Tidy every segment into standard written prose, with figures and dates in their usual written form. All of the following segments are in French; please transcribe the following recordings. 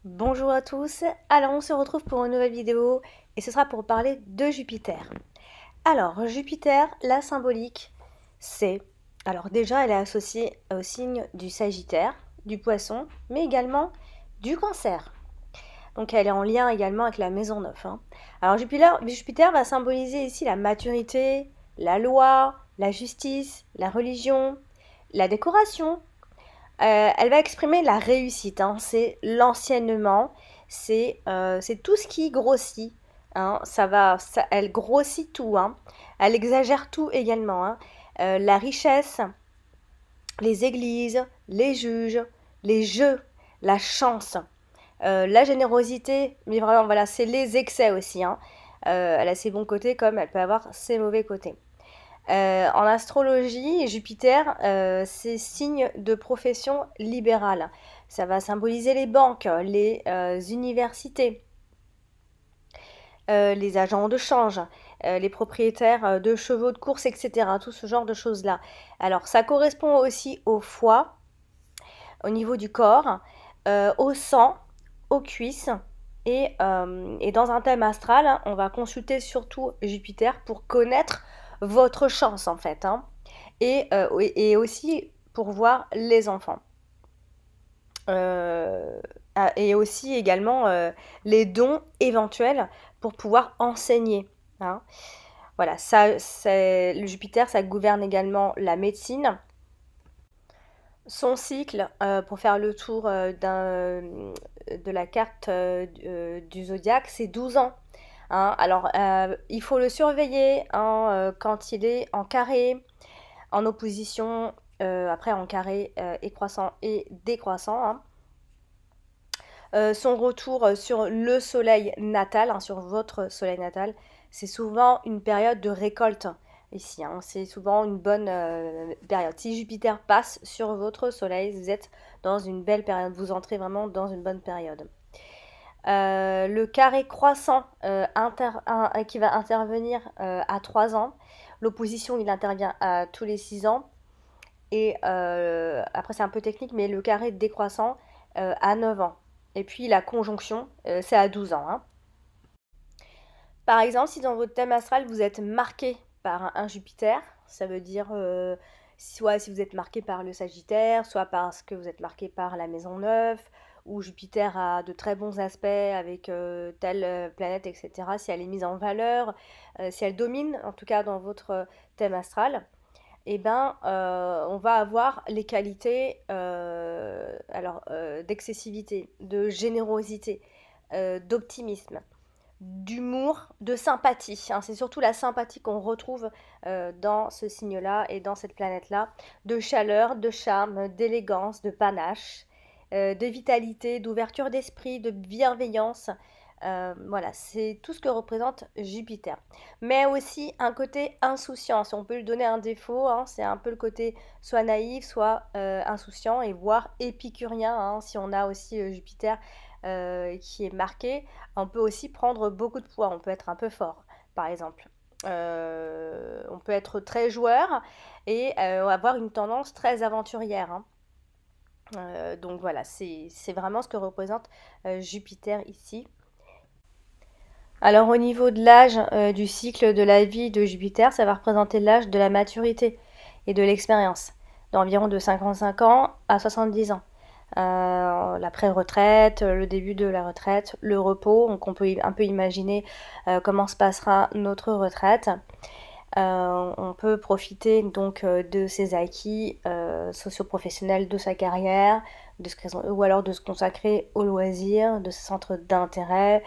Bonjour à tous, alors on se retrouve pour une nouvelle vidéo et ce sera pour parler de Jupiter. Alors Jupiter, la symbolique, c'est, alors déjà elle est associée au signe du Sagittaire, du Poisson, mais également du Cancer. Donc elle est en lien également avec la maison 9, hein. Alors Jupiter va symboliser ici la maturité, la loi, la justice, la religion, la décoration. Elle va exprimer la réussite, hein. C'est l'enseignement, c'est tout ce qui grossit, hein. Elle grossit tout, hein. Elle exagère tout également, hein. La richesse, les églises, les juges, les jeux, la chance, la générosité, mais vraiment voilà, c'est les excès aussi, hein. Elle a ses bons côtés comme elle peut avoir ses mauvais côtés. En astrologie, Jupiter, c'est signe de profession libérale. Ça va symboliser les banques, les universités, les agents de change, les propriétaires de chevaux de course, etc. Tout ce genre de choses-là. Alors, ça correspond aussi au foie, au niveau du corps, au sang, aux cuisses. Et dans un thème astral, hein, on va consulter surtout Jupiter pour connaître votre chance en fait, hein, et aussi pour voir les enfants. Et aussi également les dons éventuels pour pouvoir enseigner, hein. Voilà, le Jupiter, ça gouverne également la médecine. Son cycle, pour faire le tour de la carte du zodiaque, c'est 12 ans, hein. Alors, il faut le surveiller, hein, quand il est en carré, en opposition, après en carré et croissant et décroissant, hein. Son retour sur le soleil natal, hein, sur votre soleil natal, c'est souvent une période de récolte ici, hein. C'est souvent une bonne période. Si Jupiter passe sur votre soleil, vous êtes dans une belle période, vous entrez vraiment dans une bonne période. Le carré croissant qui va intervenir à 3 ans. L'opposition, il intervient à tous les 6 ans. Et après, c'est un peu technique, mais le carré décroissant à 9 ans. Et puis la conjonction, c'est à 12 ans, hein. Par exemple, si dans votre thème astral, vous êtes marqué par un Jupiter, ça veut dire soit si vous êtes marqué par le Sagittaire, soit parce que vous êtes marqué par la maison 9, ou Jupiter a de très bons aspects avec telle planète, etc. Si elle est mise en valeur, si elle domine, en tout cas dans votre thème astral, eh ben, on va avoir les qualités d'excessivité, de générosité, d'optimisme, d'humour, de sympathie, hein. C'est surtout la sympathie qu'on retrouve dans ce signe-là et dans cette planète-là, de chaleur, de charme, d'élégance, de panache, de vitalité, d'ouverture d'esprit, de bienveillance. Voilà, c'est tout ce que représente Jupiter. Mais aussi un côté insouciant, si on peut lui donner un défaut, hein, c'est un peu le côté soit naïf, soit insouciant, et voire épicurien, hein, si on a aussi Jupiter qui est marqué, on peut aussi prendre beaucoup de poids, on peut être un peu fort, par exemple. On peut être très joueur et avoir une tendance très aventurière, hein. Donc voilà, c'est vraiment ce que représente Jupiter ici. Alors au niveau de l'âge du cycle de la vie de Jupiter, ça va représenter l'âge de la maturité et de l'expérience, d'environ de 55 ans à 70 ans. La pré-retraite, le début de la retraite, le repos. Donc on peut un peu imaginer comment se passera notre retraite. On peut profiter donc de ses acquis socio-professionnels, de sa carrière, ou alors de se consacrer aux loisirs, de ses centres d'intérêt.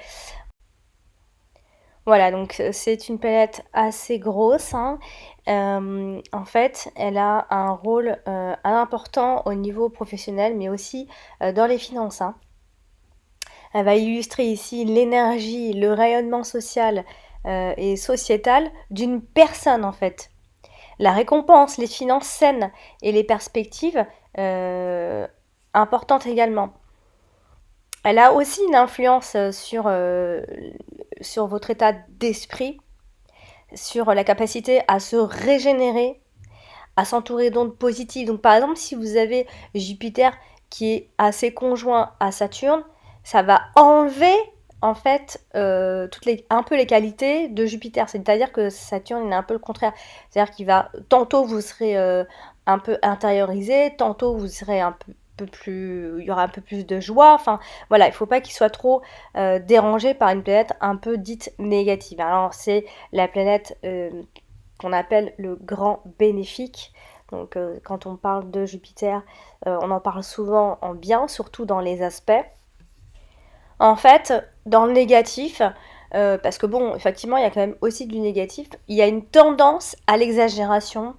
Voilà, donc c'est une planète assez grosse, hein. En fait, elle a un rôle important au niveau professionnel, mais aussi dans les finances, hein. Elle va illustrer ici l'énergie, le rayonnement social et sociétal d'une personne, en fait. La récompense, les finances saines et les perspectives importantes également. Elle a aussi une influence sur votre état d'esprit, sur la capacité à se régénérer, à s'entourer d'ondes positives. Donc par exemple, si vous avez Jupiter qui est assez conjoint à Saturne, ça va enlever en fait un peu les qualités de Jupiter. C'est-à-dire que Saturne il est un peu le contraire. C'est-à-dire qu'il va tantôt vous serez un peu intériorisé, tantôt vous serez un peu plus, il y aura un peu plus de joie. Enfin voilà, il ne faut pas qu'il soit trop dérangé par une planète un peu dite négative. Alors c'est la planète qu'on appelle le grand bénéfique. Donc quand on parle de Jupiter, on en parle souvent en bien, surtout dans les aspects. En fait, dans le négatif, parce que bon, effectivement, il y a quand même aussi du négatif, il y a une tendance à l'exagération,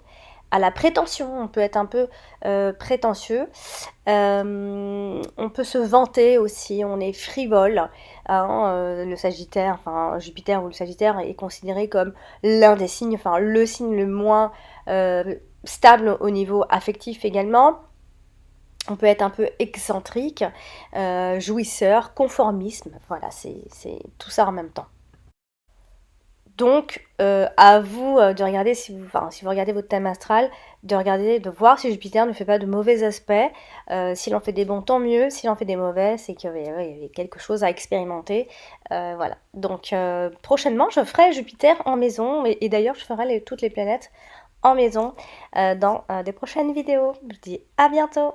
à la prétention. On peut être un peu prétentieux. On peut se vanter aussi, on est frivole. Hein, le Sagittaire, enfin Jupiter ou le Sagittaire est considéré comme l'un des signes, enfin le signe le moins stable au niveau affectif également. On peut être un peu excentrique, jouisseur, conformisme, voilà, c'est tout ça en même temps. Donc, à vous de regarder, si vous regardez votre thème astral, de regarder, de voir si Jupiter ne fait pas de mauvais aspects. S'il en fait des bons, tant mieux. S'il en fait des mauvais, c'est qu'il y avait quelque chose à expérimenter. Voilà. Donc, prochainement, je ferai Jupiter en maison. Et d'ailleurs, je ferai toutes les planètes en maison dans des prochaines vidéos. Je vous dis à bientôt!